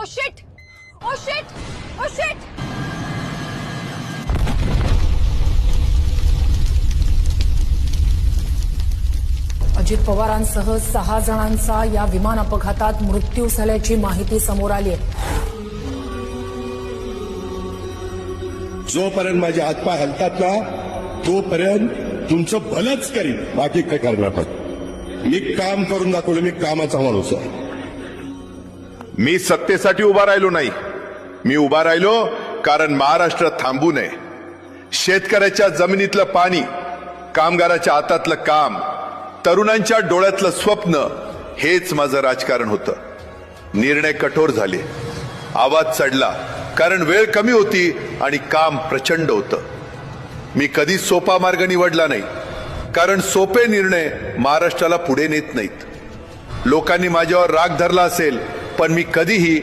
Shit! Oh shit! Oh shit! Ajit पवारांसह 6 जणांचा या विमान अपघातात मृत्यू झाल्याची माहिती समोर आली आहे. जोपर्यंत माझे हातपाय हलतात ना तोपर्यंत तुमचं भलंच करीन, बाकी काय करणार नाही. मी काम करून दाखवलं, मी कामाचा माणूस आहे. मी सत्तेसाठी उभा राहिलो नाही, मी उभा राहिलो कारण महाराष्ट्र थांबू नये. शेतकऱ्याच्या जमिनीतलं पाणी, कामगाराच्या हातातलं काम, तरुणांच्या डोळ्यातलं स्वप्न, हेच माझं राजकारण होतं. निर्णय कठोर झाले, आवाज चढला, कारण वेळ कमी होती आणि काम प्रचंड होतं. मी कधी सोपा मार्ग निवडला नाही, कारण सोपे निर्णय महाराष्ट्राला पुढे नेत नाहीत. लोकांनी माझ्यावर राग धरला असेल, पण मी कधीही